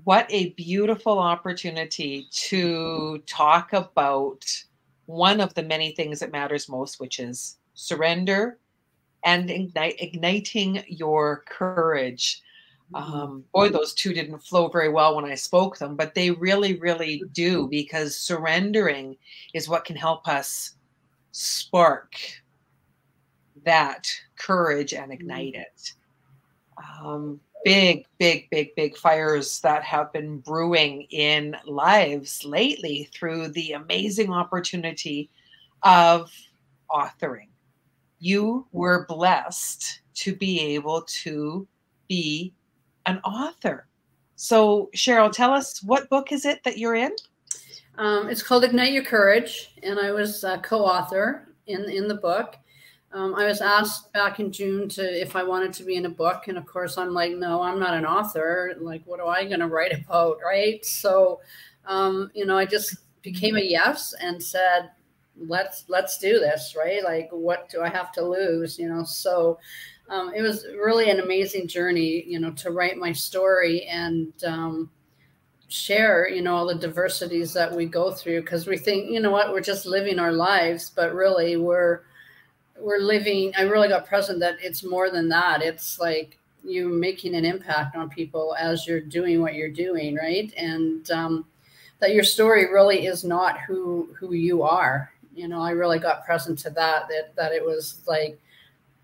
What a beautiful opportunity to talk about one of the many things that matters most, which is surrender and igniting your courage. Boy, those two didn't flow very well when I spoke them, but they really, really do, because surrendering is what can help us spark that courage and ignite it. Big, big, big, big fires that have been brewing in lives lately through the amazing opportunity of authoring. You were blessed to be able to be an author. So, Cheryl, tell us, what book is it that you're in? It's called Ignite Your Courage, and I was a co-author in the book. I was asked back in June if I wanted to be in a book, and of course I'm like, no, I'm not an author. Like, what am I going to write about, right? So, I just became a yes and said, let's do this, right? Like, what do I have to lose, So it was really an amazing journey, to write my story and share, all the diversities that we go through, because we think, we're just living our lives, but really we're living. I really got present that it's more than that. It's like you making an impact on people as you're doing what you're doing, right? And that your story really is not who you are. I really got present to that it was like,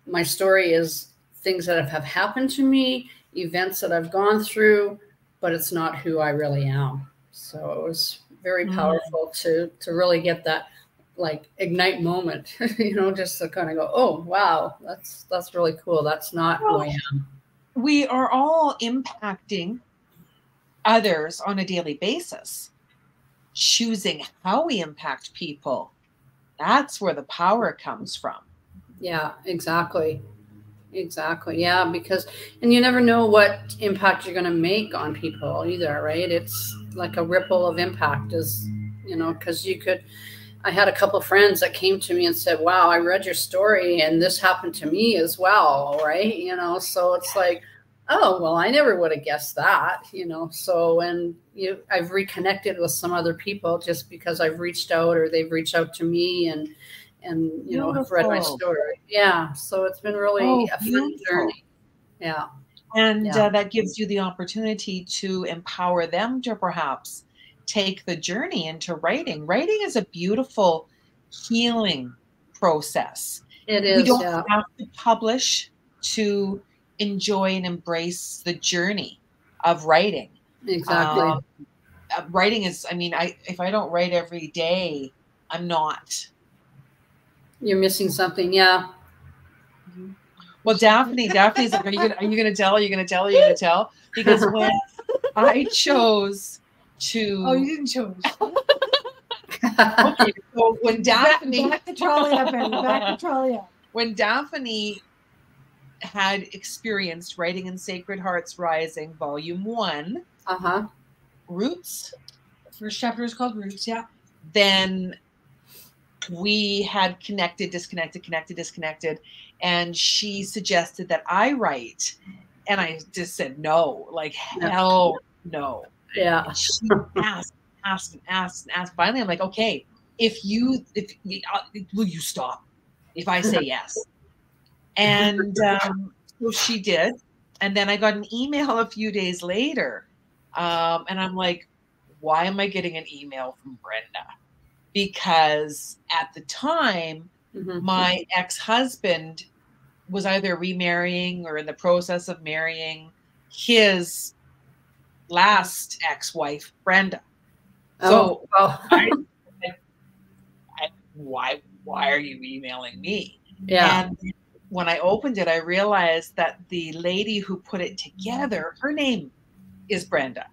my story is things that have happened to me, events that I've gone through, but it's not who I really am. So it was very powerful to really get that, like, ignite moment, just to kind of go, oh, wow, that's really cool. That's not who I am. We are all impacting others on a daily basis. Choosing how we impact people, that's where the power comes from. Yeah, exactly. Exactly. Yeah, because, and you never know what impact you're going to make on people either, right? It's like a ripple of impact, is, because I had a couple of friends that came to me and said, wow, I read your story and this happened to me as well, right? So it's like, oh, well, I never would have guessed that, So, and I've reconnected with some other people just because I've reached out, or they've reached out to me and have read my story. Yeah. So it's been really a fun journey. Yeah. And that gives you the opportunity to empower them to perhaps take the journey into writing. Writing is a beautiful healing process. It is. We don't have to publish to enjoy and embrace the journey of writing. Exactly. Writing is, if I don't write every day, I'm not. You're missing something. Yeah. Well, Daphne's like, are you gonna tell? Are you gonna tell? Are you gonna tell? Because when I chose to, you didn't choose. Okay, so when Daphne back the trolley up, and back the trolley up. When Daphne had experienced writing in Sacred Hearts Rising, Volume 1, Roots. The first chapter is called Roots. Yeah. Then we had disconnected, and she suggested that I write, and I just said no, like, hell no. Yeah. And she asked. Finally, I'm like, okay, will you stop if I say yes? And so she did, and then I got an email a few days later, and I'm like, why am I getting an email from Brenda? Because at the time, my ex-husband was either remarrying or in the process of marrying his last ex-wife, Brenda. So why are you emailing me? Yeah. And when I opened it, I realized that the lady who put it together, her name is Brenda.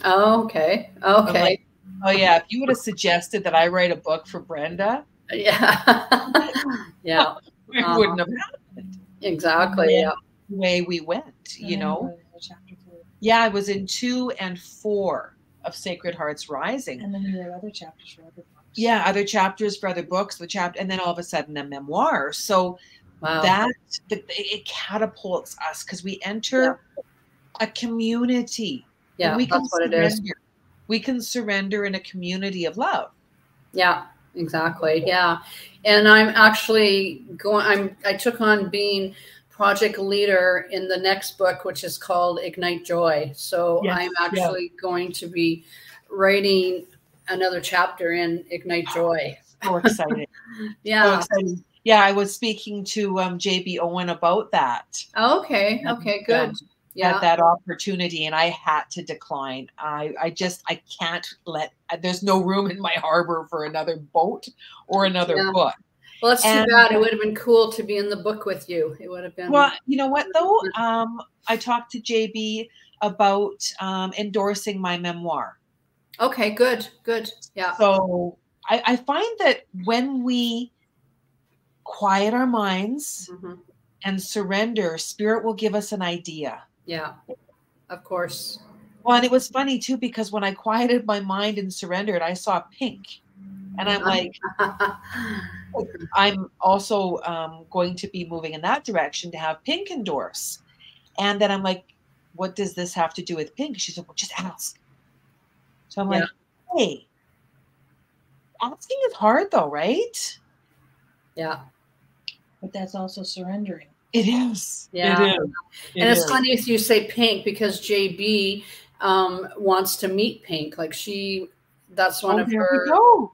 Oh, okay. Okay. Like, oh yeah, if you would have suggested that I write a book for Brenda, yeah, yeah, it wouldn't have happened. Exactly. Yeah. The way we went, Yeah, I was in 2 and 4 of Sacred Hearts Rising, and then you wrote other chapters for other books. Yeah, other chapters for other books, and then all of a sudden a memoir. So it catapults us, because we enter a community Yeah, we can that's what it is. surrender. We can surrender in a community of love. Yeah, exactly. Yeah. And I'm actually I took on being project leader in the next book, which is called Ignite Joy. So Yes, I'm actually going to be writing another chapter in Ignite Joy. So excited. Yeah. So excited. Yeah, I was speaking to JB Owen about that. Okay. Okay, good. Yeah. Had that opportunity, and I had to decline. I can't there's no room in my harbor for another boat or another book. Well, that's too bad. It would have been cool to be in the book with you. It would have been. Well, you know what though? I talked to JB about endorsing my memoir. Okay, good. Good. Yeah. So I find that when we quiet our minds and surrender, Spirit will give us an idea. Yeah, of course. Well, and it was funny too, because when I quieted my mind and surrendered, I saw pink. And I'm like, I'm also going to be moving in that direction to have pink endorse. And then I'm like, what does this have to do with pink? She said, well, just ask. So I'm like, hey, asking is hard though, right? Yeah. But that's also surrendering. It is. Yeah. It is. And it's funny if you say pink, because JB wants to meet pink. Like that's one of her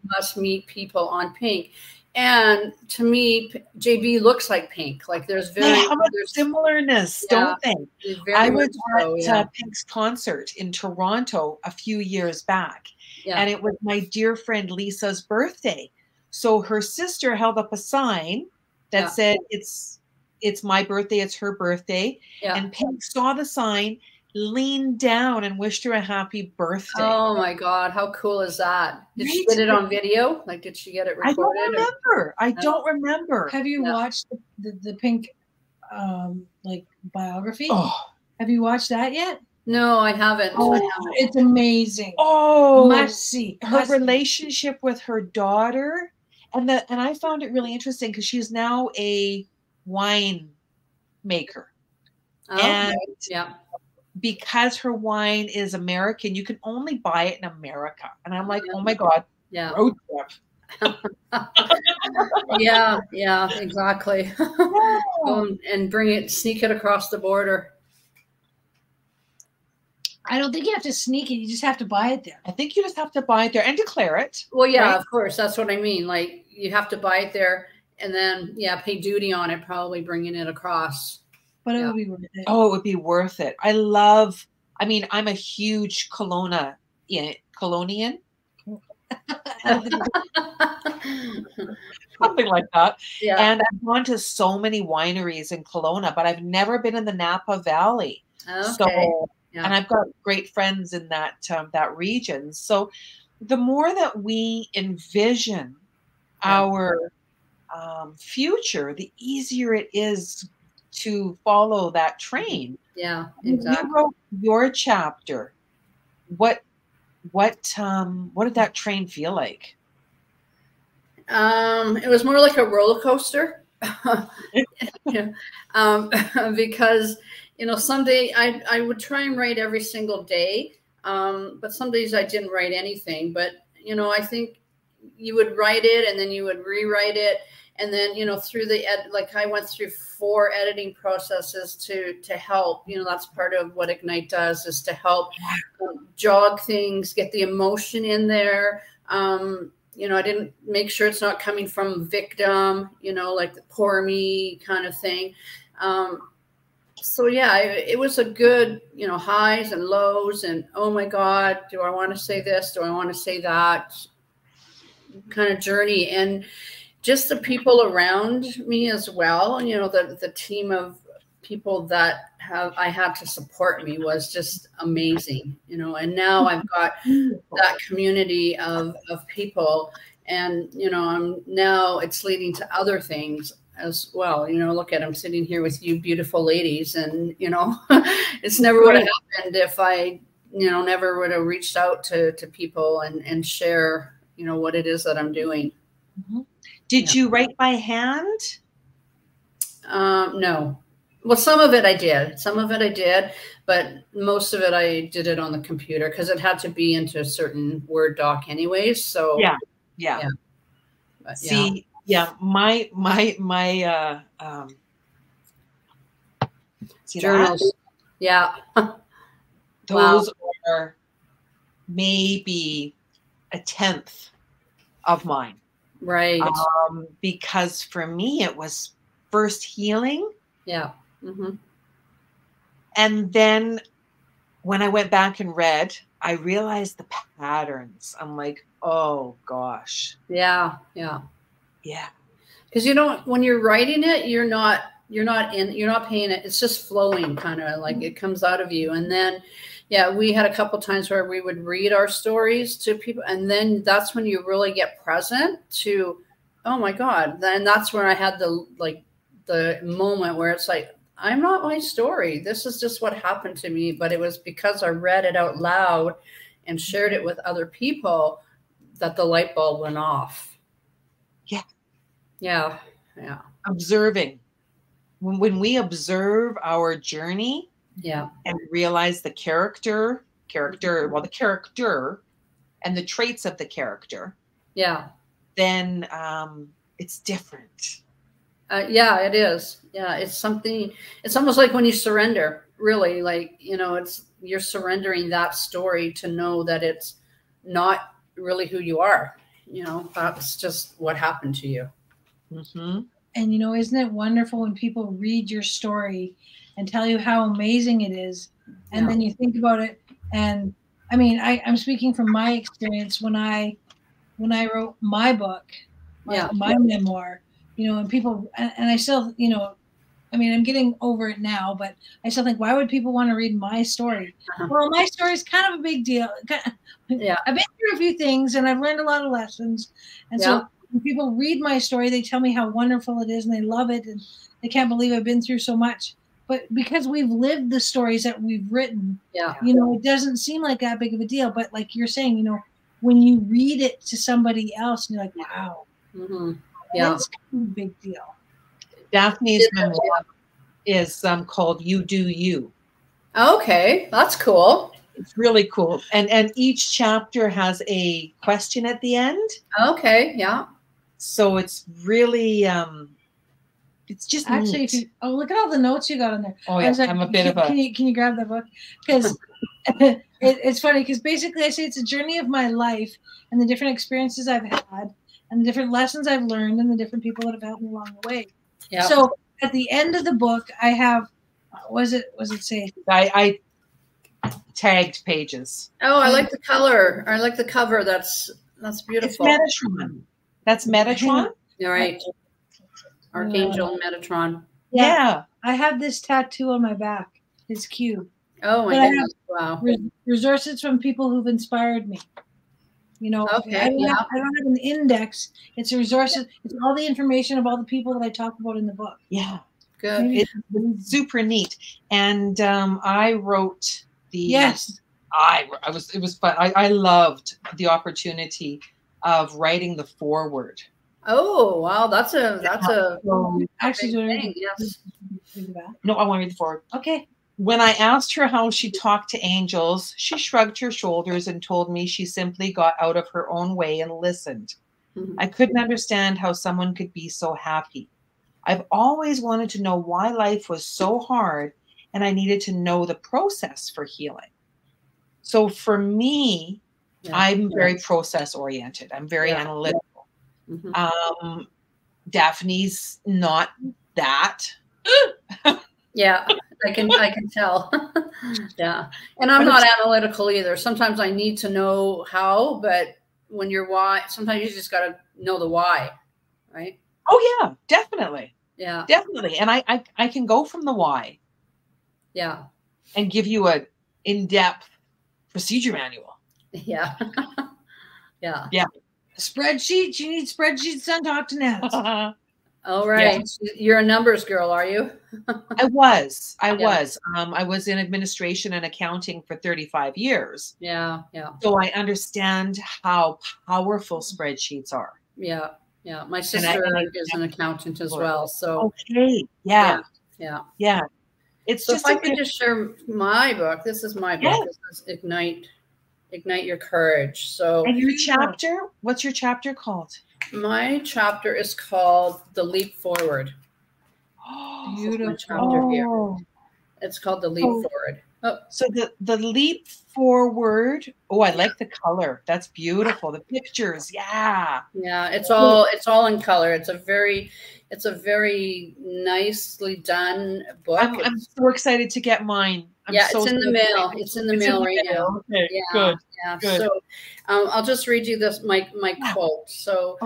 must meet people on pink. And to me, JB looks like pink. Like there's how much similarness, don't they? I was at Pink's concert in Toronto a few years back, and it was my dear friend Lisa's birthday. So her sister held up a sign that said, it's my birthday, it's her birthday. And Pink saw the sign, leaned down and wished her a happy birthday. Oh my God, how cool is that? Did she get it on video? Like, did she get it recorded? I don't remember. Have you watched the Pink like biography? Oh. Have you watched that yet? No, I haven't. Oh, it's amazing. Oh, must see. Her relationship with her daughter. And I found it really interesting because she's now a wine maker. And because her wine is American, you can only buy it in America. And I'm like, oh my God, road trip. Yeah, exactly. And sneak it across the border. I don't think you have to sneak it. You just have to buy it there. I think you just have to buy it there and declare it. Well, yeah, right? Of course. That's what I mean. Like you have to buy it there and then, pay duty on it, probably bringing it across. But it would be worth it. Oh, it would be worth it. I'm a huge Kelownian. Something like that. Yeah. And I've gone to so many wineries in Kelowna, but I've never been in the Napa Valley. Okay. So, and I've got great friends in that region. So the more that we envision our future, the easier it is to follow that train. Yeah, exactly. You wrote your chapter. What did that train feel like? It was more like a roller coaster. Because some day I would try and write every single day, but some days I didn't write anything. But I think you would write it and then you would rewrite it. And then, through I went through 4 editing processes to help, that's part of what Ignite does, is to help jog things, get the emotion in there. I didn't make sure it's not coming from victim, like the poor me kind of thing. So it was a good, highs and lows and, oh my God, do I want to say this? Do I want to say that kind of journey? And just the people around me as well, the team of people that I had to support me was just amazing, and now I've got that community of people, and, now it's leading to other things as well. Look at, I'm sitting here with you beautiful ladies, and, it's never would have happened if I, never would have reached out to people and share, what it is that I'm doing. Mm-hmm. Did you write by hand? No. Well, some of it I did. Some of it I did, but most of it I did it on the computer because it had to be into a certain Word doc anyways. So Yeah. yeah. But, See, my see journals. that? Yeah. Those are maybe a 10th of mine. Right. Because for me, it was first healing. Yeah. Mm-hmm. And then when I went back and read, I realized the patterns. I'm like, oh gosh. Yeah. Yeah. Yeah. Because you don't, when you're writing it, you're not paying it. It's just flowing, kind of like it comes out of you. And then, yeah, we had a couple times where we would read our stories to people, and then that's when you really get present to, oh my God. Then that's where I had the moment where it's like, I'm not my story. This is just what happened to me. But it was because I read it out loud and shared it with other people that the light bulb went off. Yeah. Yeah. Yeah. Observing. When we observe our journey, yeah, and realize the character and the traits of the character, yeah, then it's different. Yeah, it is. Yeah, it's something. It's almost like when you surrender. Really, like you're surrendering that story to know that it's not really who you are. That's just what happened to you. Mm-hmm. And isn't it wonderful when people read your story and tell you how amazing it is, and then you think about it. And I mean, I'm speaking from my experience when I wrote my book, my memoir. And people, and I still, I mean, I'm getting over it now, but I still think, why would people want to read my story? Well, my story is kind of a big deal. Yeah, I've been through a few things, and I've learned a lot of lessons, and so when people read my story, they tell me how wonderful it is and they love it and they can't believe I've been through so much. But because we've lived the stories that we've written, it doesn't seem like that big of a deal. But like you're saying, when you read it to somebody else, you're like, wow, that's kind of a big deal. Daphne's memoir is called You Do You. Okay, that's cool. It's really cool. And each chapter has a question at the end. Okay, yeah. So it's really, it's just actually, neat. Look at all the notes you got on there. Oh yeah, I'm a bit of a. Can you grab that book? Because it's funny. Because basically, I say it's a journey of my life and the different experiences I've had and the different lessons I've learned and the different people that have helped me along the way. Yeah. So at the end of the book, I have. Was it say? I tagged pages. Oh, I like the color. I like the cover. That's beautiful. It's Metatron. That's Metatron. You're right. Archangel Metatron. Yeah. I have this tattoo on my back. His cube. Oh my goodness. Wow. Resources from people who've inspired me. Okay, I don't have an index. It's a resources. It's all the information of all the people that I talk about in the book. Yeah. Good. It's super neat. And I wrote the. Yes. It was fun. I loved the opportunity of writing the foreword. Oh wow, that's a actually thing. Yes. No, I want to read the foreword. Okay. When I asked her how she talked to angels, she shrugged her shoulders and told me she simply got out of her own way and listened. Mm-hmm. I couldn't understand how someone could be so happy. I've always wanted to know why life was so hard, and I needed to know the process for healing. So for me, I'm very process oriented. I'm very analytical. Mm-hmm. Daphne's not that. Yeah, I can tell. Yeah. And I'm not analytical either. Sometimes I need to know how, but when you're why, sometimes you just got to know the why, right? Oh yeah, definitely. Yeah. Definitely. And I can go from the why. Yeah. And give you a in-depth procedure manual. Yeah. Yeah. Yeah. Spreadsheets. You need spreadsheets done. Talk to Nat. All right. Yeah. You're a numbers girl, are you? I was. I was in administration and accounting for 35 years. Yeah. Yeah. So I understand how powerful spreadsheets are. Yeah. Yeah. My sister is an accountant as well. So okay. Yeah. Yeah. Yeah. It's So just if I a could good, just share my book, this is my book. yeah. This is Ignite Your Courage. So And your chapter, what's your chapter called? my chapter is called The Leap Forward. Oh, This is my Beautiful. chapter here. oh. It's called The Leap Forward. Oh, So the leap forward. Oh, I like the color. That's beautiful. The pictures. Yeah. yeah, it's all in color. It's a very nicely done book. I'm so excited to get mine. It's in the mail. It's in the mail right now. Okay, Yeah, good. yeah. Good. So I'll just read you this my quote. So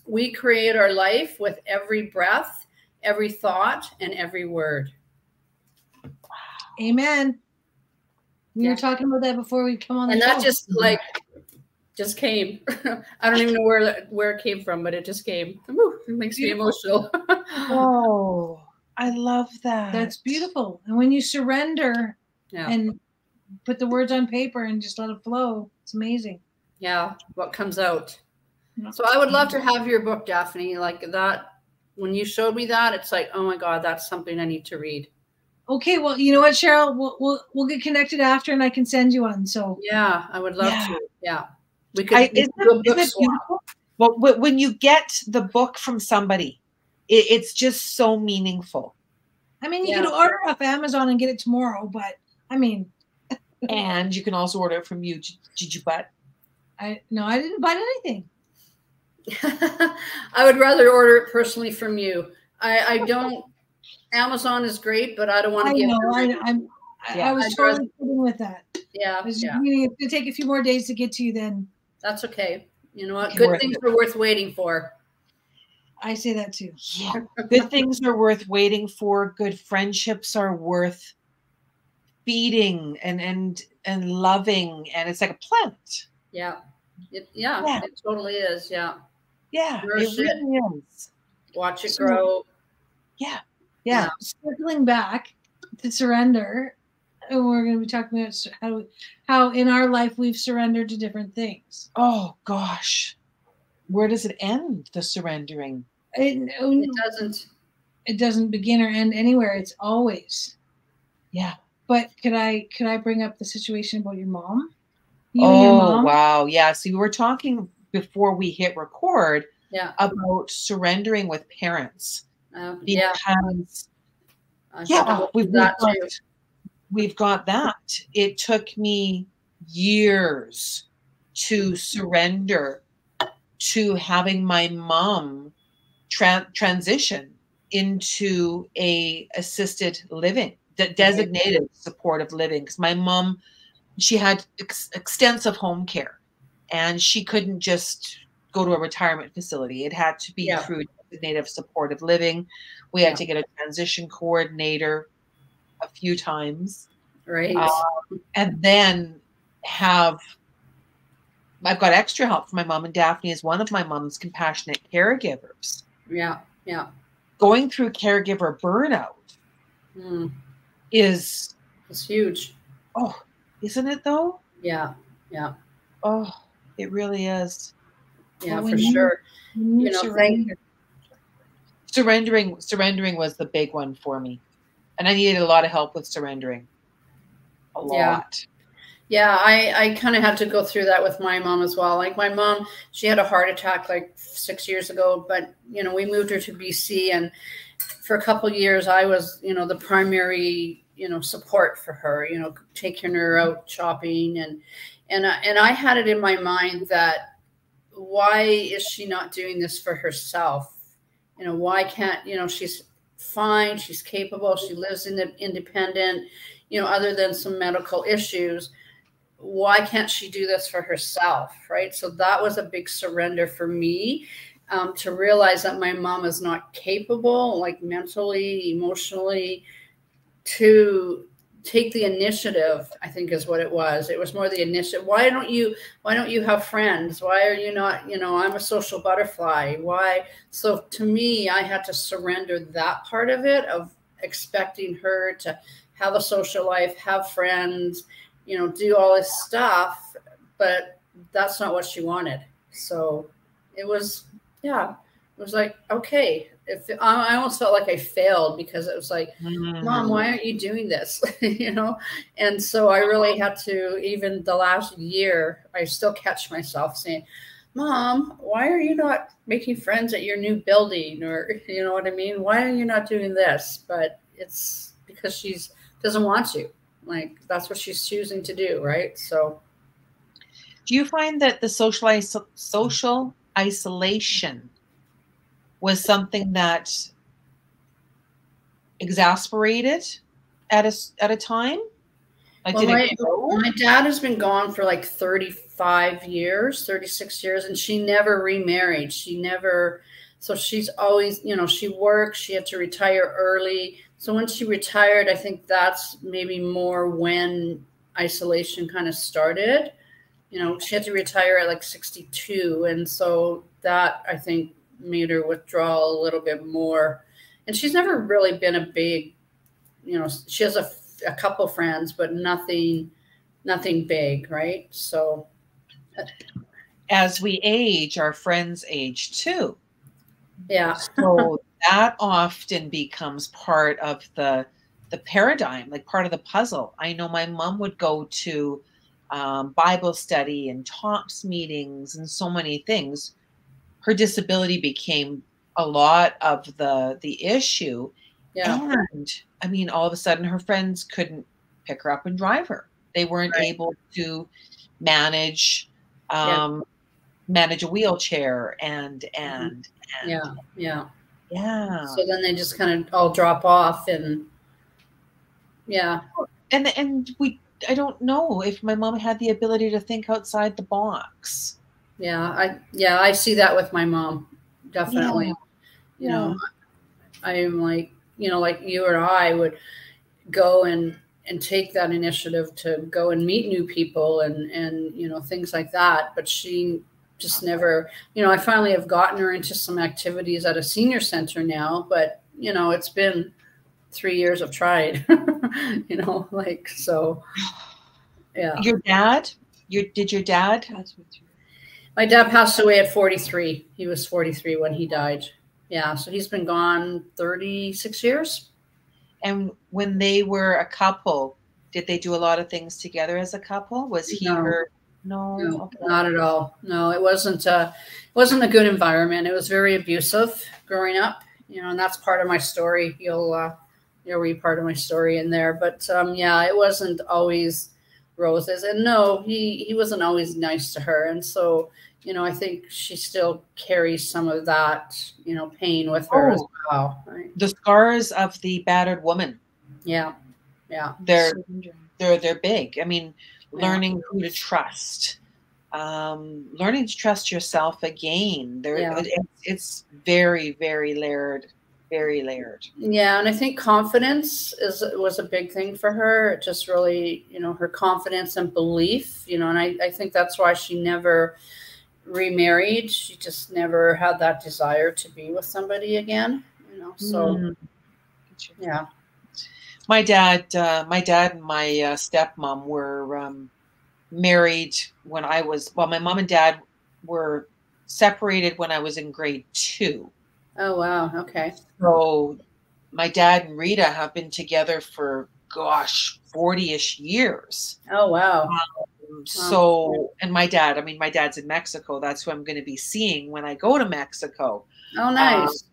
we create our life with every breath, every thought, and every word. Amen. We were talking about that before we come on the and show. that just came. I don't even know where it came from, but it just came. Ooh, it makes me emotional. Oh, I love that. That's beautiful. And when you surrender and put the words on paper and just let it flow, it's amazing. Yeah, what comes out. So I would love to have your book, Daphne, like that. When you showed me that, it's like, oh my God, that's something I need to read. Okay, well, you know what, Cheryl, we'll get connected after, and I can send you one. So yeah, I would love to. Yeah, we could. Isn't it beautiful? Well, when you get the book from somebody, it's just so meaningful. I mean, you could order off Amazon and get it tomorrow, but I mean, and you can also order it from you. Did you buy? No, I didn't buy anything. I would rather order it personally from you. I don't. Amazon is great, but I don't want to give. I was totally kidding with that. Yeah, it's going to take a few more days to get to you. Then that's okay. You know what? Good things are worth waiting for. I say that too. Yeah. Good things are worth waiting for. Good friendships are worth feeding and loving, and it's like a plant. Yeah. It totally is. Yeah. Yeah. It really is. Watch it grow. Yeah. Circling back to surrender, and we're going to be talking about how in our life we've surrendered to different things. Oh gosh, where does it end? The surrendering. It doesn't. It doesn't begin or end anywhere. It's always. Yeah. But could I bring up the situation about your mom? You and your mom? Wow. Yeah. So we were talking before we hit record about surrendering with parents. Because we've got that. It took me years to surrender to having my mom transition into a assisted living, designated supportive living, because my mom, she had extensive home care, and she couldn't just go to a retirement facility. It had to be through designated supportive living. We had to get a transition coordinator a few times, right? And then I've got extra help from my mom, and Daphne is one of my mom's compassionate caregivers. Yeah. Going through caregiver burnout is huge. Oh, isn't it though? Yeah. Oh, it really is. Yeah, for sure. You know, surrendering was the big one for me, and I needed a lot of help with surrendering. A lot. Yeah, I kind of had to go through that with my mom as well. Like my mom, she had a heart attack like 6 years ago, but we moved her to BC, and for a couple of years I was, the primary, support for her, taking her out shopping, and I had it in my mind that why is she not doing this for herself? Why can't, she's fine, she's capable, she lives independent, other than some medical issues. Why can't she do this for herself, right? So that was a big surrender for me, to realize that my mom is not capable, like mentally, emotionally, to take the initiative, I think is what it was. It was more the initiative. Why don't you have friends? Why are you not, I'm a social butterfly. Why? So to me, I had to surrender that part of it, of expecting her to have a social life, have friends, do all this stuff, but that's not what she wanted. So it was like, okay, I almost felt like I failed, because it was like, Mm. Mom, why aren't you doing this? You know? And so I really had to, even the last year, I still catch myself saying, Mom, why are you not making friends at your new building? Or, you know what I mean? Why are you not doing this? But it's because she's doesn't want to. Like, that's what she's choosing to do, right? So Do you find that the social isolation was something that exasperated at a time? Like, well, did it grow? my dad has been gone for like 35 years, 36 years, and she never remarried. She never, so she's always, you know, she worked, she had to retire early. So when she retired, I think that's maybe more when isolation kind of started. You know, she had to retire at like 62. And so that, I think, made her withdraw a little bit more. And she's never really been a big, you know, she has a couple friends, but nothing big, right? So As we age, our friends age too. yeah. So that often becomes part of the paradigm, like part of the puzzle. I know my mom would go to Bible study and talks meetings and so many things. Her disability became a lot of the issue. Yeah. And I mean, all of a sudden her friends couldn't pick her up and drive her. They weren't Right. able to manage Yeah. manage a wheelchair and Yeah. Yeah. yeah. So then they just kind of all drop off, and yeah. And I don't know if my mom had the ability to think outside the box. Yeah. I see that with my mom. Definitely. Yeah. You know, I am like, you know, like you or I would go and take that initiative to go and meet new people and you know, things like that. But she just never, you know, I finally have gotten her into some activities at a senior center now, but you know, it's been 3 years I've tried. You know, like, so yeah. Your dad? Did your dad? My dad passed away at 43. He was 43 when he died. Yeah, so he's been gone 36 years. And when they were a couple, did they do a lot of things together as a couple? Was he No. her? No, No, okay. not at all. No, it wasn't a good environment. It was very abusive growing up, you know, and that's part of my story. You'll read part of my story in there. But yeah, it wasn't always roses. And no, he wasn't always nice to her. And so, you know, I think she still carries some of that, you know, pain with her as well. Right? The scars of the battered woman. Yeah. Yeah. They're big. I mean, learning who to trust, learning to trust yourself again. It's very, very layered, very layered. Yeah, and I think confidence was a big thing for her. It just really, you know, her confidence and belief, you know, and I think that's why she never remarried. She just never had that desire to be with somebody again, you know. So yeah. My dad and my stepmom were married when I was, well, my mom and dad were separated when I was in grade 2. Oh, wow. Okay. So my dad and Rita have been together for, gosh, 40-ish years. Oh, wow. So, and my dad's in Mexico. That's who I'm going to be seeing when I go to Mexico. Oh, nice.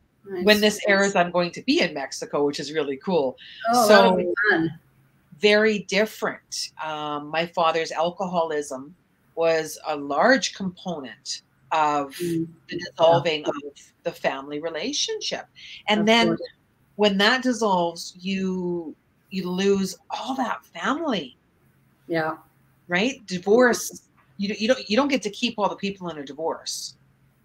When this airs, I'm going to be in Mexico, which is really cool. Oh, that'll be fun. Very different. My father's alcoholism was a large component of the dissolving of the family relationship. And then when that dissolves, you lose all that family. Yeah. Right? Divorce, you don't get to keep all the people in a divorce.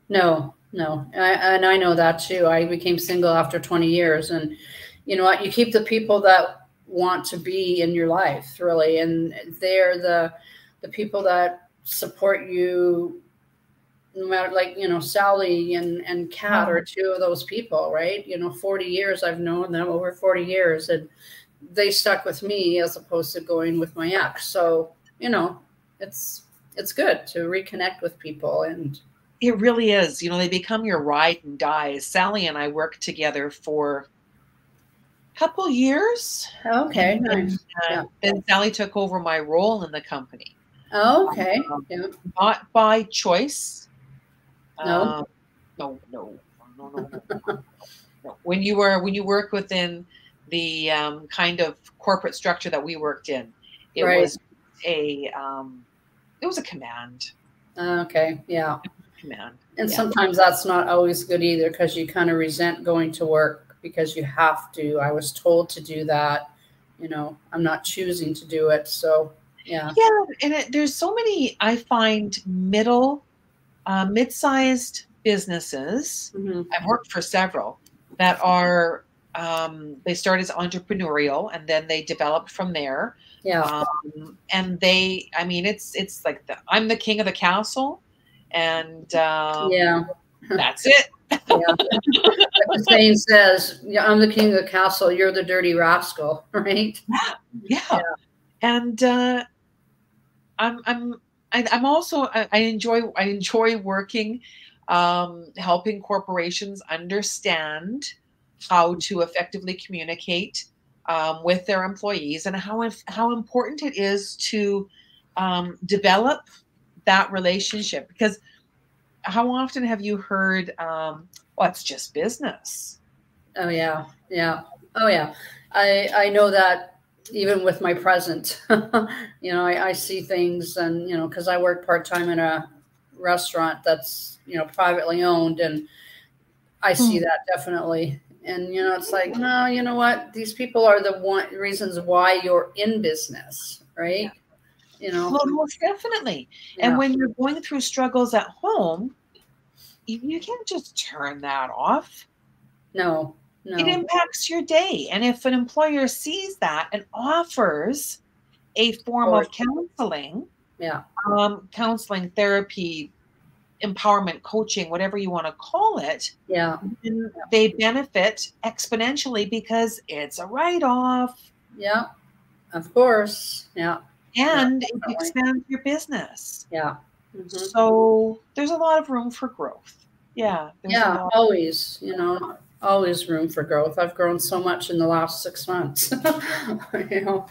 No. And I know that too. I became single after 20 years, and you know what? You keep the people that want to be in your life, really, and they're the people that support you, no matter, like, you know, Sally and Kat are two of those people, right? You know, 40 years, I've known them, over 40 years, and they stuck with me as opposed to going with my ex. So, you know, it's good to reconnect with people, and It really is. You know, they become your ride and die. Sally and I worked together for a couple years. Okay, And then, nice. Yeah. then Sally took over my role in the company. Okay. Um, Yeah. Not by choice. No. No, no, no, no, no, no. When you work within the kind of corporate structure that we worked in, it Right. was a it was a command. Okay. Yeah. Command. And Yeah. sometimes that's not always good either, because you kind of resent going to work because you have to. I was told to do that. You know, I'm not choosing to do it. So, yeah. Yeah, and there's so many, I find, mid-sized businesses. Hmm. I've worked for several that are they start as entrepreneurial and then they developed from there. Yeah. And they, I mean, it's like I'm the king of the castle, and Yeah. that's it. Yeah. Like the saying says, yeah, I'm the king of the castle, you're the dirty rascal, right? Yeah. And I'm also I enjoy working, helping corporations understand how to effectively communicate with their employees, and how important it is to develop that relationship. Because how often have you heard, "Well, it's just business"? Oh yeah. Yeah. Oh yeah. I know that even with my present, you know, I see things, and, you know, because I work part-time in a restaurant that's, you know, privately owned, and I see that definitely. And, you know, it's like, no, you know what? These people are the reasons why you're in business, right? You know, Well, most definitely. And yeah. when you're going through struggles at home, you can't just turn that off. No, It no. impacts your day. And if an employer sees that and offers a form Or, of counseling, yeah. counseling, therapy, empowerment, coaching, whatever you want to call it, Yeah. then they benefit exponentially because it's a write-off Yeah. Of course. Yeah. Yeah. and it Definitely. expands your business. Yeah. Hmm. So there's a lot of room for growth. Yeah, there's a Yeah. lot. Always, you know, always room for growth. I've grown so much in the last 6 months. You know,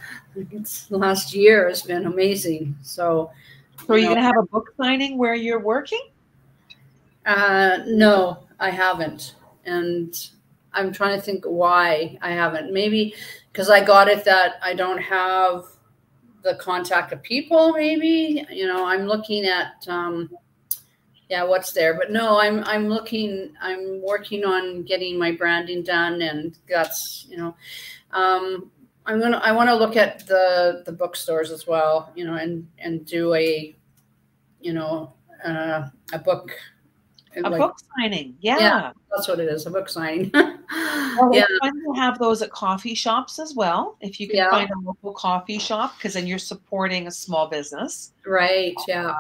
it's the last year has been amazing. So, So are you you know, going to have a book signing where you're working? no, I haven't. And I'm trying to think why I haven't. Maybe because I got it that I don't have the contact of people, maybe. You know, I'm looking at yeah, what's there. But no, I'm working on getting my branding done, and that's, you know, I want to look at the bookstores as well, you know, and do a, you know, a book. A Like, book signing. yeah, Yeah. that's what it is, a book signing. Well, Yeah, it's fun to have those at coffee shops as well. If you can yeah, find a local coffee shop, because then you're supporting a small business. right, yeah,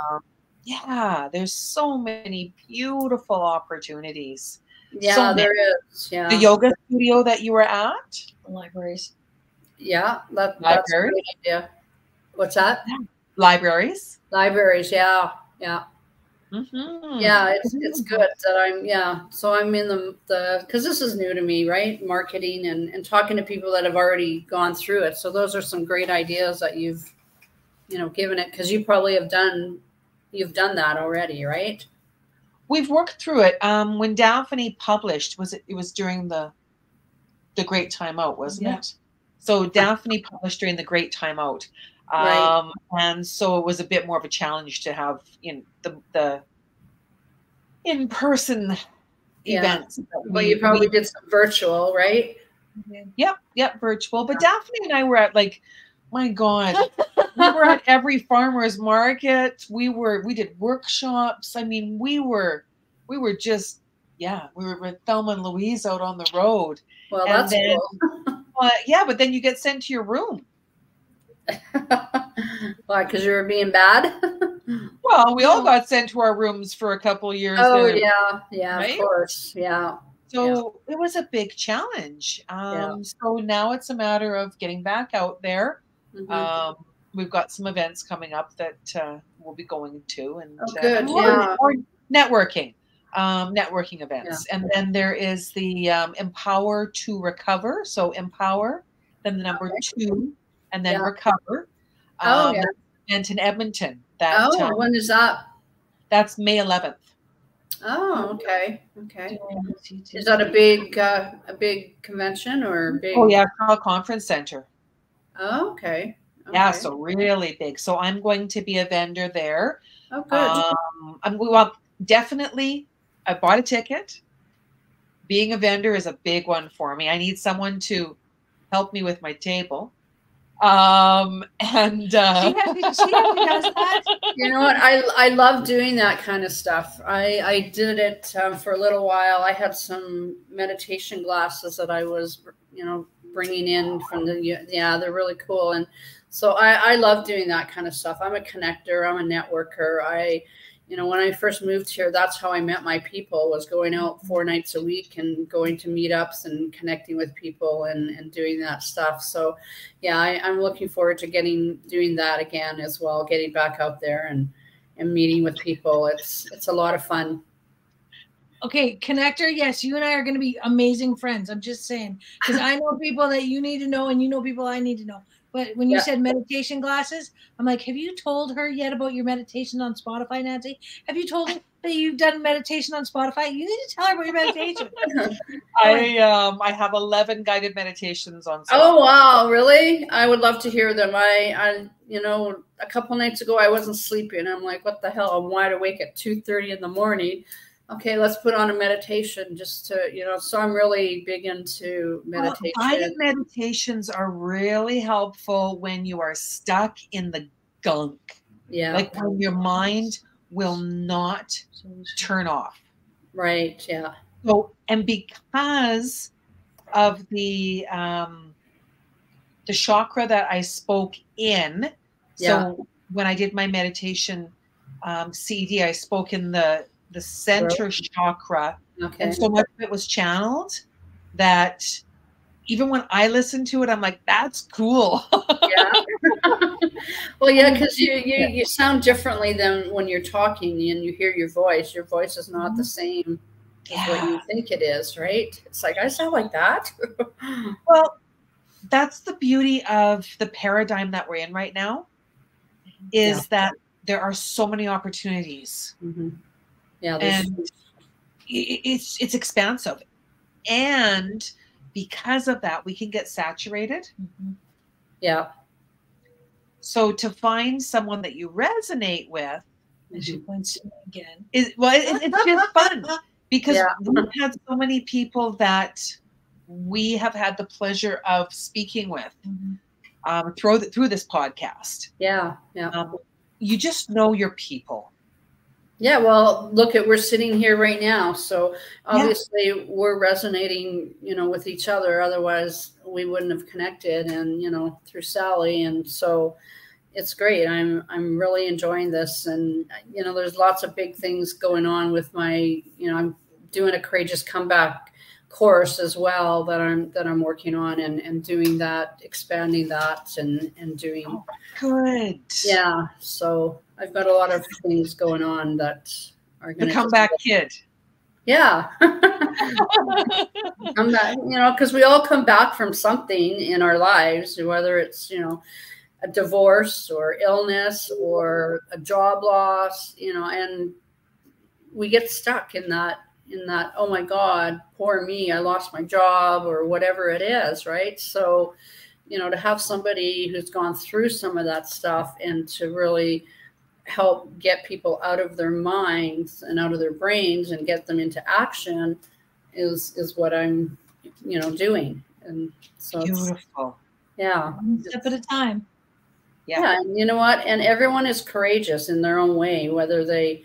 Yeah, there's so many beautiful opportunities. So yeah, many. there is, The yeah, yoga studio that you were at, Libraries. yeah, that's a libraries, great idea. What's that? libraries. Libraries, yeah, yeah. Yeah, it's Mm-hmm. good that I'm, yeah. So I'm in the because this is new to me, right? Marketing and talking to people that have already gone through it. So those are some great ideas that you've, you know, given it, because you probably you've done that already, right? We've worked through it. When Daphne published, it was during the Great Time Out, wasn't Yeah. it? So Daphne published during the Great Time Out. Right. And so it was a bit more of a challenge to have the in-person Yeah. events. Well, you probably did some virtual, right? Yep, virtual. But Daphne and I were at, like, my God, we were at every farmer's market. We did workshops. I mean, we were just, yeah, we were with Thelma and Louise out on the road. Well, And that's then, cool. yeah, but then you get sent to your room. Why? Because you were being bad? Well, we all got sent to our rooms for a couple of years Oh there, yeah, yeah, right? of course, yeah, So it was a big challenge. yeah. So now it's a matter of getting back out there. Hmm. We've got some events coming up that we'll be going to, and Oh, good, yeah. networking events. And then there is the Empower to Recover. So empower, then the number 2, and then recover. Event in Edmonton. When is that? That's May 11th. Oh, okay. Okay. Is that a big convention or big? Oh yeah, Conference Center. Oh, okay. Yeah, so really big. So I'm going to be a vendor there. Oh, good. Well, definitely, I bought a ticket. Being a vendor is a big one for me. I need someone to help me with my table. And she does that. You know what? I love doing that kind of stuff. I did it for a little while. I had some meditation glasses that I was, bringing in from they're really cool. And so I love doing that kind of stuff. I'm a connector. I'm a networker. When I first moved here, that's how I met my people, was going out 4 nights a week and going to meetups and connecting with people and doing that stuff. So yeah, I'm looking forward to doing that again as well, getting back out there and meeting with people. It's a lot of fun. Okay, connector, yes, you and I are going to be amazing friends. I'm just saying, because I know people that you need to know and you know people I need to know. But when you said meditation glasses, I'm like, have you told her yet about your meditation on Spotify, Nancy? Have you told her that you've done meditation on Spotify? You need to tell her about your meditation. I have 11 guided meditations on Spotify. Oh, wow. Really? I would love to hear them. I a couple nights ago, I wasn't sleeping. I'm like, what the hell? I'm wide awake at 2:30 in the morning. Okay, let's put on a meditation just to, so I'm really big into meditation. Guided meditations are really helpful when you are stuck in the gunk. Yeah. Like when your mind will not turn off. Right, yeah. So, and because of the chakra that I spoke in, so when I did my meditation CD, I spoke in the center chakra, and so much of it was channeled that even when I listen to it, I'm like, that's cool. Yeah. Well, yeah, because you sound differently than when you're talking and you hear your voice. Your voice is not the same as what you think it is, right? It's like, I sound like that. Well, that's the beauty of the paradigm that we're in right now, is that there are so many opportunities. Mm-hmm. Yeah, and it's expansive, and because of that, we can get saturated. Mm-hmm. Yeah. So to find someone that you resonate with, she points to me again, it's just fun, because we've had so many people that we have had the pleasure of speaking with through this podcast. Yeah, you just know your people. Yeah, well, we're sitting here right now, so obviously we're resonating, with each other. Otherwise, we wouldn't have connected, and through Sally, and so it's great. I'm really enjoying this, and there's lots of big things going on with my, I'm doing a Courageous Comeback course as well that I'm working on and doing that, expanding that, and doing. Oh, good. Yeah, so I've got a lot of things going on that are going to. The comeback kid. Yeah. I'm not, because we all come back from something in our lives, whether it's, a divorce or illness or a job loss, and we get stuck in that, oh my God, poor me, I lost my job or whatever it is, right? So, to have somebody who's gone through some of that stuff and to really help get people out of their minds and out of their brains and get them into action is what I'm, doing. And so beautiful. One step at a time. Yeah. And you know what? And everyone is courageous in their own way, whether they,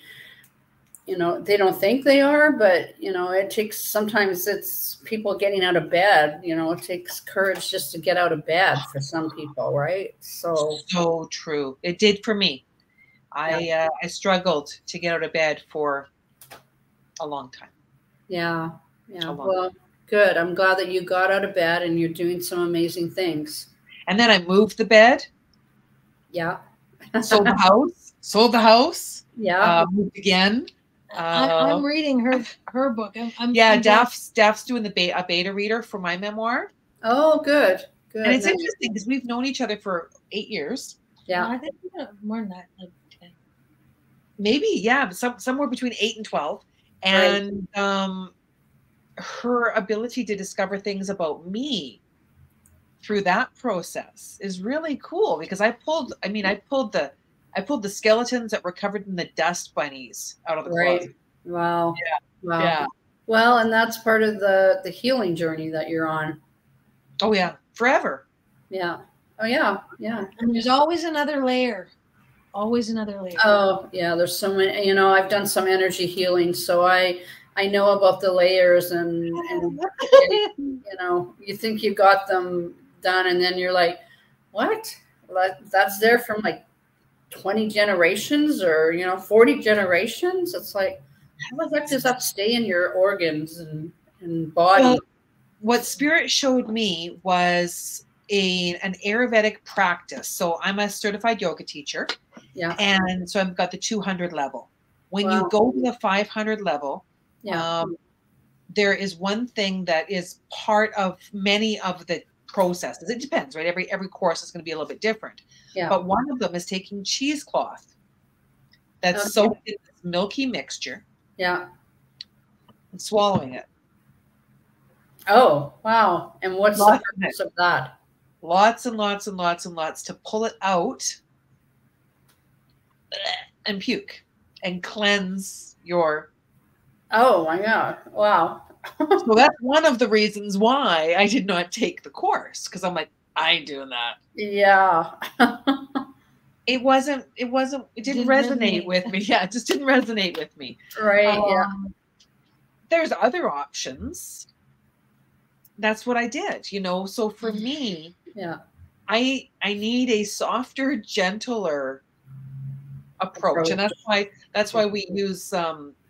they don't think they are, but, it takes, sometimes it's people getting out of bed, it takes courage just to get out of bed for some people, right? So true. It did for me. I struggled to get out of bed for a long time. Yeah. Well, good. I'm glad that you got out of bed and you're doing some amazing things. And then I moved the bed. Yeah. Sold the house. Yeah. Moved again. I'm reading her book. I'm Daph's doing a beta reader for my memoir. Oh, good. Good. And it's interesting because we've known each other for 8 years. Yeah. I think more than that, like 10. Maybe, yeah, somewhere between 8 and 12. And her ability to discover things about me through that process is really cool because I pulled the skeletons that were covered in the dust bunnies out of the closet. Wow. Yeah. Wow. Yeah. Well, and that's part of the healing journey that you're on. Oh yeah, forever. Yeah. Oh yeah. Yeah. And there's always another layer. Always another layer. Oh yeah, there's so many. You know, I've done some energy healing, so I know about the layers, and you know, you think you got them done, and then you're like, what? That's there from like 20 generations, or 40 generations. It's like, how the heck does that stay in your organs and body? Well, what Spirit showed me was an Ayurvedic practice. So I'm a certified yoga teacher. Yeah. And so I've got the 200 level. When Wow. you go to the 500 level, Yeah. there is one thing that is part of many of the processes. It depends, right? Every course is going to be a little bit different. Yeah. But one of them is taking cheesecloth that's soaked in this milky mixture. Yeah. And swallowing it. Oh, wow. And what's the purpose of that? Lots and lots and lots and lots to pull it out and puke and cleanse your. Oh my God. Wow. So that's one of the reasons why I did not take the course, because I'm like, I ain't doing that. Yeah. It didn't resonate with me. Yeah, it just didn't resonate with me. Right. Yeah. There's other options. That's what I did, So for me, yeah, I need a softer, gentler approach. And that's why we use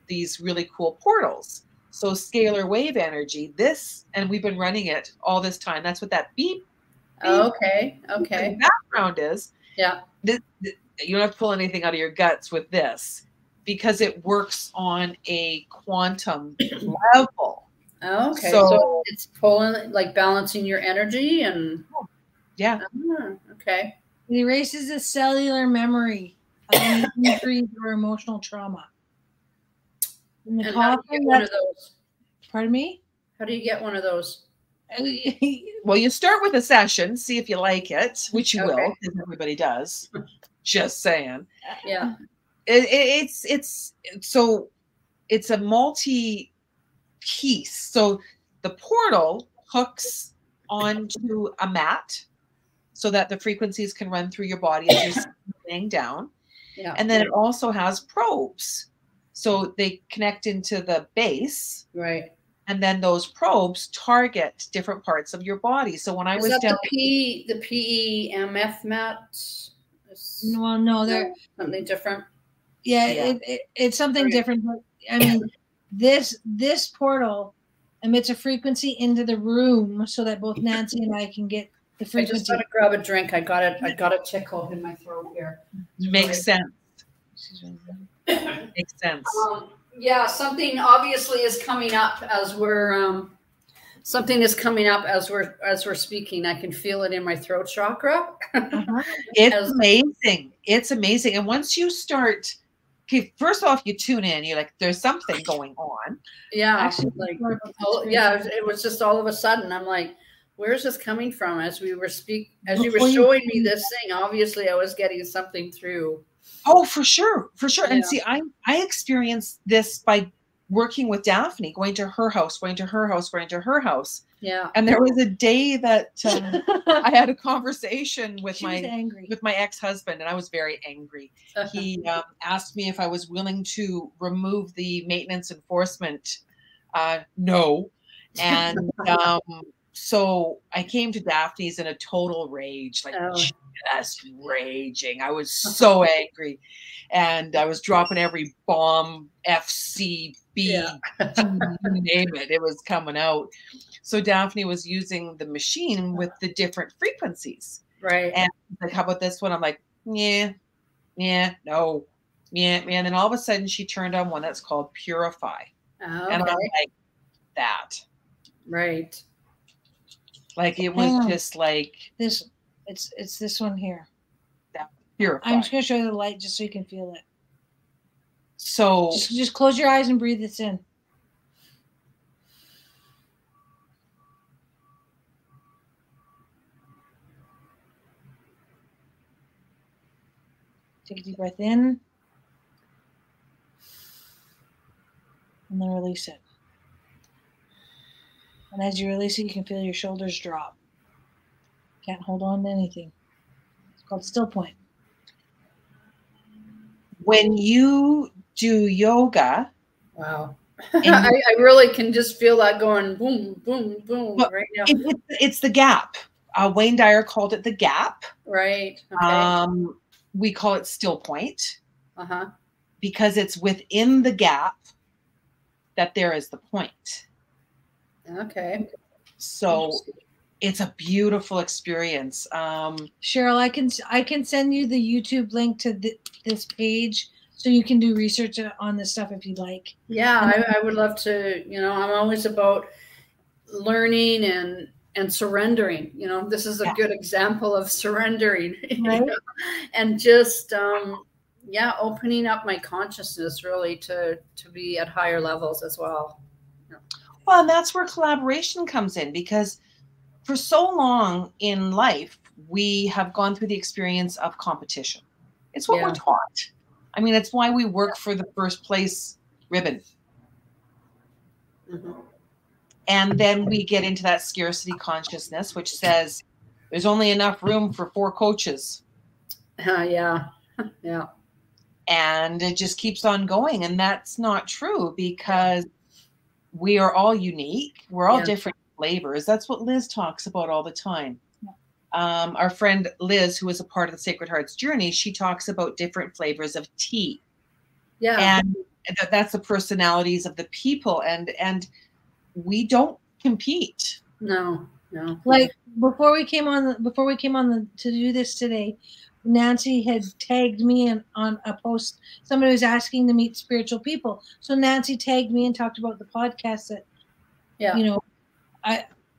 these really cool portals. So scalar wave energy, and we've been running it all this time. That's what that beep. Okay. The background is. Yeah. You don't have to pull anything out of your guts with this, because it works on a quantum level. Okay. So it's pulling, like balancing your energy and. Yeah. Okay. It erases the cellular memory of any injuries or emotional trauma. And how do you get one of those? Pardon me? How do you get one of those? Well, you start with a session, see if you like it, which you will, because everybody does. Just saying. Yeah. It's a multi-piece. So the portal hooks onto a mat so that the frequencies can run through your body as you're laying down. Yeah. And then it also has probes. So they connect into the base. Right. And then those probes target different parts of your body. So when I was down, the PEMF mat? No, they're something different. Yeah. It's something different. But I mean, this portal emits a frequency into the room so that both Nancy and I can get the frequency. I just gotta grab a drink. I got a tickle in my throat here. Makes sense. Makes sense. Yeah, something obviously is coming up as we're speaking. I can feel it in my throat chakra. It's amazing. It's amazing. And once you start, first off, you tune in. You're like, there's something going on. Yeah, actually, it was just all of a sudden. I'm like, where is this coming from? As you were showing me this thing, obviously I was getting something through. Oh, for sure. Yeah. And see, I experienced this by working with Daphne, going to her house. Yeah. And there was a day that I had a conversation with my ex-husband, and I was very angry. He asked me if I was willing to remove the maintenance enforcement. No. And so I came to Daphne's in a total rage, just raging. I was so angry, and I was dropping every bomb, FCB, you name it. It was coming out. So Daphne was using the machine with the different frequencies. Right. And like, how about this one? I'm like, yeah, no. Yeah, and then all of a sudden she turned on one that's called Purify. Oh, And I'm okay. like, that. Right. Like it was just like this. It's this one here. that. Purify. I'm just gonna show you the light just so you can feel it. So just close your eyes and breathe this in. Take a deep breath in. And then release it. And as you release it, you can feel your shoulders drop. Can't hold on to anything. It's called still point. when you do yoga, wow. I really can just feel that going boom, boom, boom right now. It's the gap. Wayne Dyer called it the gap. Right. Okay. We call it still point. Uh-huh. Because it's within the gap that there is the point. Okay. So it's a beautiful experience. Cheryl, I can send you the YouTube link to this page so you can do research on this stuff if you'd like. Yeah, I would love to. You know, I'm always about learning and surrendering. You know, this is a good example of surrendering. Right. You know? And just opening up my consciousness really to be at higher levels as well. Yeah. Well, and that's where collaboration comes in, because for so long in life, we have gone through the experience of competition. It's what we're taught. I mean, it's why we work for the first place ribbon. Mm-hmm. And then we get into that scarcity consciousness, which says there's only enough room for 4 coaches. Yeah. And it just keeps on going. And that's not true, because we are all unique. We're all different flavors. That's what Liz talks about all the time. Our friend Liz, who is a part of the Sacred Hearts journey, she talks about different flavors of tea. Yeah. And that's the personalities of the people. And we don't compete. No. Like before we came on to do this today, Nancy had tagged me on a post. Somebody was asking to meet spiritual people. So Nancy tagged me and talked about the podcast that, you know,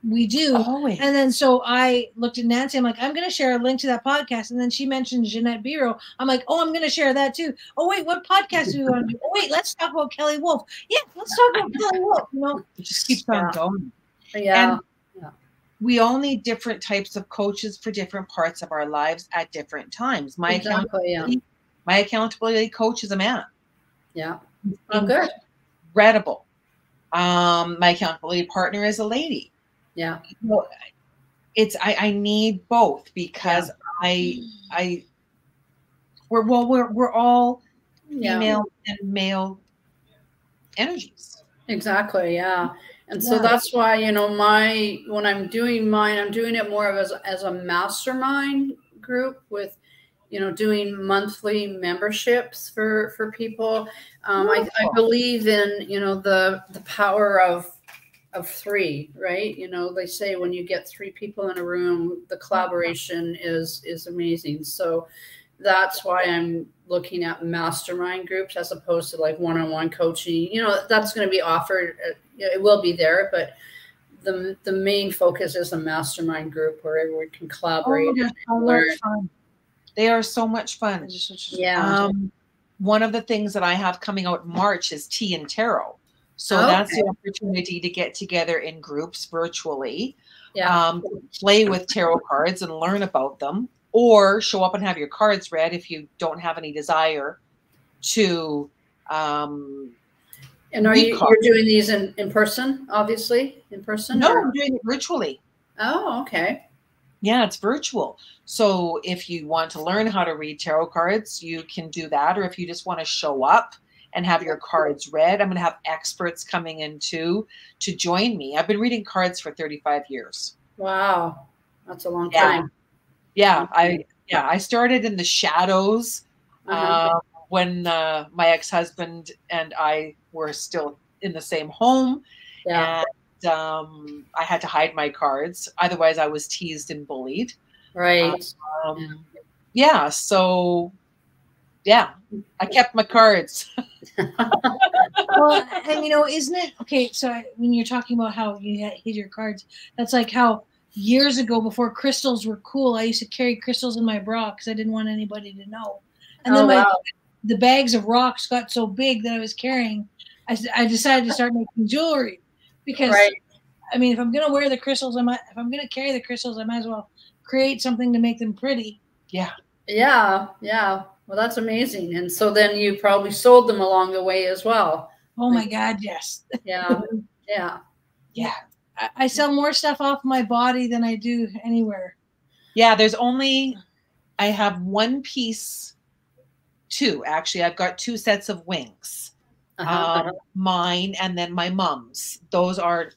we do. Always. And then so I looked at Nancy. I'm like, I'm going to share a link to that podcast. And then she mentioned Jeanette Biro. I'm like, oh, I'm going to share that too. Oh, wait, what podcast do we want to do? Oh, wait, let's talk about Kelly Wolf. Yeah, let's talk about Kelly Wolf. You know, it just keeps on going. Yeah. And we all need different types of coaches for different parts of our lives at different times. My accountability coach is a man. Yeah. Oh, good. Incredible. My accountability partner is a lady. Yeah. Well, I need both, because we're all female and male energies. Exactly. Yeah. And so that's why, you know, when I'm doing mine, I'm doing it more of as a mastermind group with, you know, doing monthly memberships for people. I believe in, you know, the power of 3, right? You know, they say when you get 3 people in a room, the collaboration is amazing. So that's why I'm looking at mastermind groups as opposed to like one-on-one coaching. You know, that's going to be offered. It will be there, but the main focus is a mastermind group where everyone can collaborate and learn. They are so much fun. Yeah. One of the things that I have coming out in March is Tea and Tarot. So that's the opportunity to get together in groups virtually, play with tarot cards and learn about them, or show up and have your cards read if you don't have any desire to. And you're doing these in person, obviously, in person? No, I'm doing it virtually. Oh, okay. Yeah, it's virtual. So if you want to learn how to read tarot cards, you can do that. Or if you just want to show up and have your cards read, I'm going to have experts coming in too to join me. I've been reading cards for 35 years. Wow. That's a long time. Yeah. I started in the shadows when my ex-husband and I were still in the same home. Yeah. And I had to hide my cards. Otherwise, I was teased and bullied. Right. So Yeah, I kept my cards. Well, and isn't it okay? So when you're talking about how you hid your cards, that's like how years ago, before crystals were cool, I used to carry crystals in my bra because I didn't want anybody to know. And then wow. the bags of rocks got so big that I was carrying. I decided to start making jewelry because, Right. I mean, if I'm gonna wear the crystals, if I'm gonna carry the crystals, I might as well create something to make them pretty. Yeah. Yeah. Yeah. Well, that's amazing. And so then you probably sold them along the way as well. Oh my God, yes. Yeah. Yeah. Yeah. I sell more stuff off my body than I do anywhere. Yeah, I have one piece, two, actually. I've got two sets of wings. Mine and then my mom's. Those aren't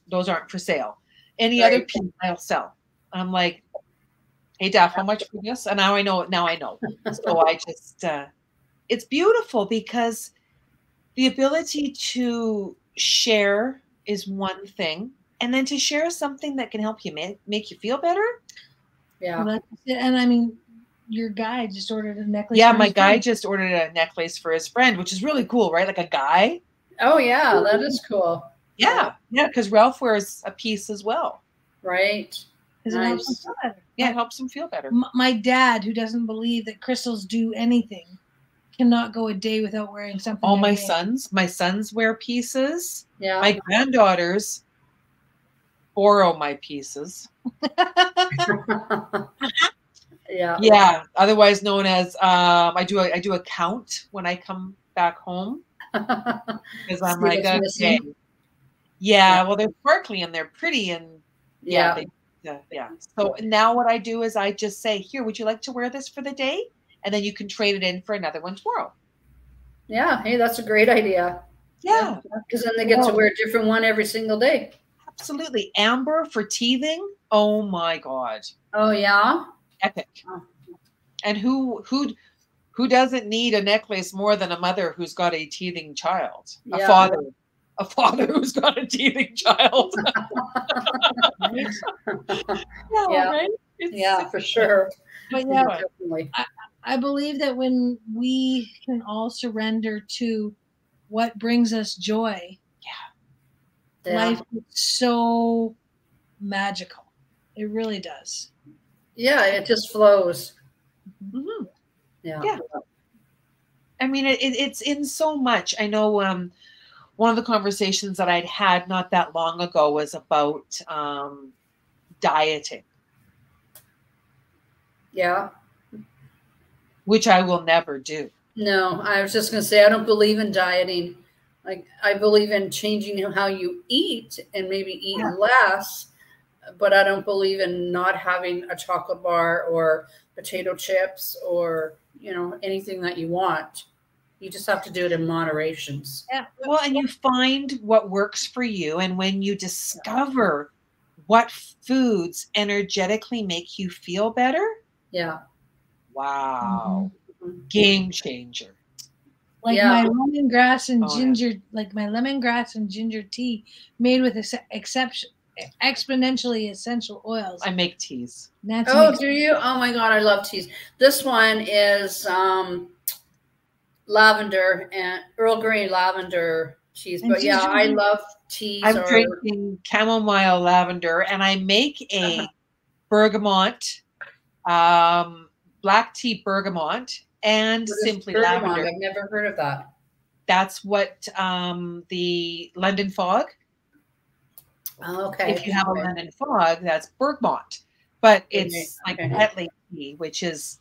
for sale. Any other piece I'll sell. I'm like, hey, Daph, how much for this? And now I know. So I just, it's beautiful because the ability to share is one thing. And then to share something that can help you make you feel better. Yeah. Well, and I mean, your guy just ordered a necklace. Yeah, my guy just ordered a necklace for his friend, which is really cool, right? Like a guy. Oh, yeah, that is cool. Yeah, because Ralph wears a piece as well. Right. Nice. Yeah, it helps him feel better. My dad, who doesn't believe that crystals do anything, cannot go a day without wearing something. Oh, my sons wear pieces. Yeah. My granddaughters borrow my pieces. Yeah. Yeah. Otherwise known as I do a count when I come back home because I'm like, okay. Yeah. Well, they're sparkly and they're pretty and yeah. So now what I do is I just say, here, would you like to wear this for the day? And then you can trade it in for another one tomorrow. Yeah. Hey, that's a great idea. Yeah. Because then they get to wear a different one every single day. Absolutely. Amber for teething. Oh my God. Oh yeah. Epic. And who doesn't need a necklace more than a mother who's got a teething child? Yeah. A father who's got a teething child. Yeah. Right? Yeah, for sure. But yeah, definitely. I believe that when we can all surrender to what brings us joy, life is so magical. It really does. Yeah, it just flows. Mm-hmm. Yeah. I mean, it's in so much. I know one of the conversations that I'd had not that long ago was about dieting. Yeah. Which I will never do. No, I was just going to say, I don't believe in dieting. Like, I believe in changing how you eat and maybe eat less, but I don't believe in not having a chocolate bar or potato chips or, anything that you want. You just have to do it in moderations. Yeah. Well, and you find what works for you. And when you discover what foods energetically make you feel better. Yeah. Wow. Mm-hmm. Game changer. Like my lemongrass and ginger, like my lemongrass and ginger tea made with exponentially essential oils. I make teas. Do you? Oh my God, I love teas. This one is lavender and Earl Grey lavender teas. But yeah, I love teas. I'm drinking chamomile lavender, and I make a bergamot, black tea bergamot, and simply lavender. I've never heard of that. That's what the London fog. Okay. If you have a London fog, that's bergamot, but it's like Petley tea, which is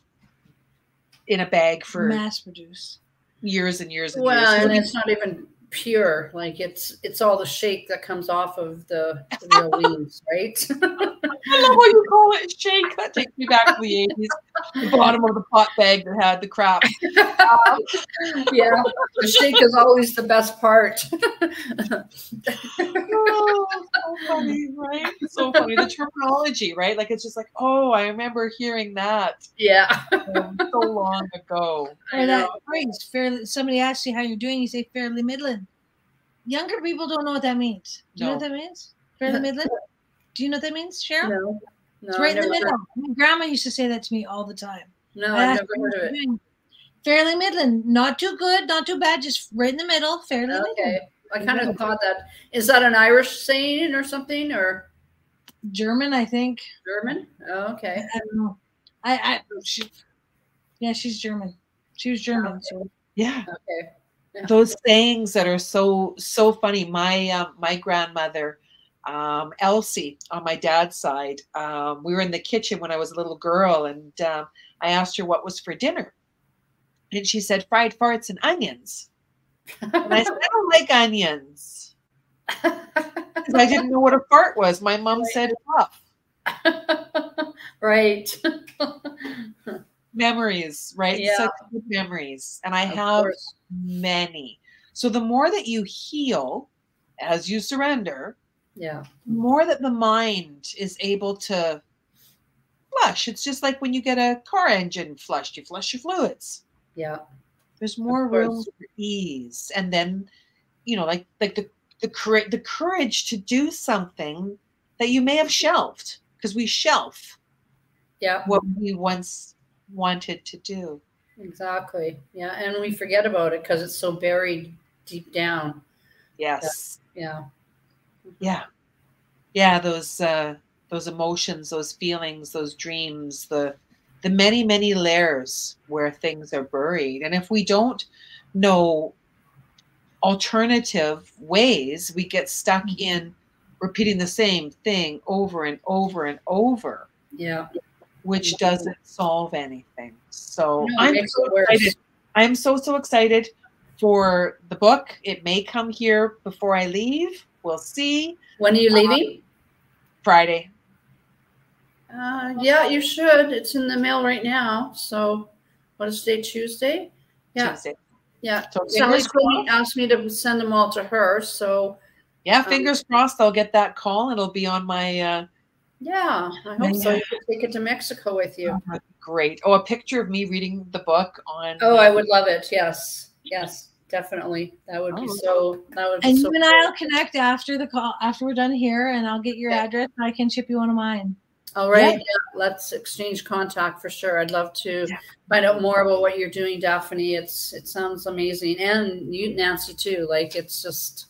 in a bag for mass produced years and years and years. Well, and it's not even pure. Like it's all the shake that comes off of the real leaves, right? I love what you call it, shake. That takes me back to the 80s. The bottom of the pot bag that had the crap. Yeah, the shake is always the best part. Oh, so funny, right? So funny. The terminology, right? Like it's just like, oh, I remember hearing that. Yeah. So long ago. Or that phrase, fairly. Somebody asks you how you're doing, you say fairly middling. Younger people don't know what that means. Do you know what that means? Fairly middling? Do you know what that means, Cheryl? No. It's right in the middle. My grandma used to say that to me all the time. No, I've never heard of it. Fairly middling. Not too good, not too bad, just right in the middle. Fairly Okay. middling. I kind of thought that. Is that an Irish saying or something, or German, I think. German? Oh, okay. I don't know. Yeah, she's German. She was German. So Yeah. Okay. Yeah. Those sayings that are so funny. My grandmother, Elsie, on my dad's side, we were in the kitchen when I was a little girl, and I asked her what was for dinner, and she said fried farts and onions. And I said, I don't like onions, because I didn't know what a fart was. My mom said fluff. Right. Memories, right? Yeah. Such good memories. And I Of have course. many. So the more that you heal as you surrender, Yeah. the more that the mind is able to flush. It's just like when you get a car engine flushed, you flush your fluids. Yeah. There's more room for ease. And then, you know, like the courage to do something that you may have shelved, because we shelf Yeah. what we once wanted to do. Exactly. Yeah. And we forget about it because it's so buried deep down. Yes. Yeah. Yeah. Yeah. Those emotions, those feelings, those dreams, the many, many layers where things are buried. And if we don't know alternative ways, we get stuck in repeating the same thing over and over and over. Yeah. Which doesn't solve anything. So No, I'm so excited. I'm so excited for the book. It may come here before I leave. We'll see. When are you leaving? Friday. Yeah, you should. It's in the mail right now. So what is today? Tuesday? Yeah. Tuesday. Yeah. So Sally asked me to send them all to her. So yeah, fingers crossed I'll get that call. It'll be on my yeah, I hope so. You can take it to Mexico with you. Great. Oh, a picture of me reading the book on. Oh, I would love it. Yes. Yes, definitely. That would be so. That would be and so. You and I'll connect after the call, after we're done here, and I'll get your address and I can ship you one of mine. All right. Yeah. Let's exchange contact for sure. I'd love to find out more about what you're doing, Daphne. It sounds amazing, and you, Nancy, too. Like, it's just.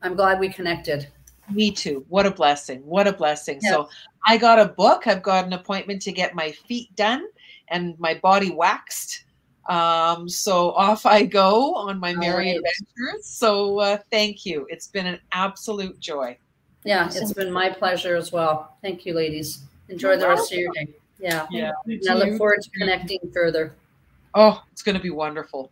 I'm glad we connected. Me too. What a blessing. What a blessing. Yeah. So I got a book. I've got an appointment to get my feet done and my body waxed. So off I go on my merry adventures. So thank you. It's been an absolute joy. Yeah, it's been my pleasure as well. Thank you, ladies. Enjoy the rest of your day. Yeah. Yeah. And I look forward to connecting further. Oh, it's going to be wonderful.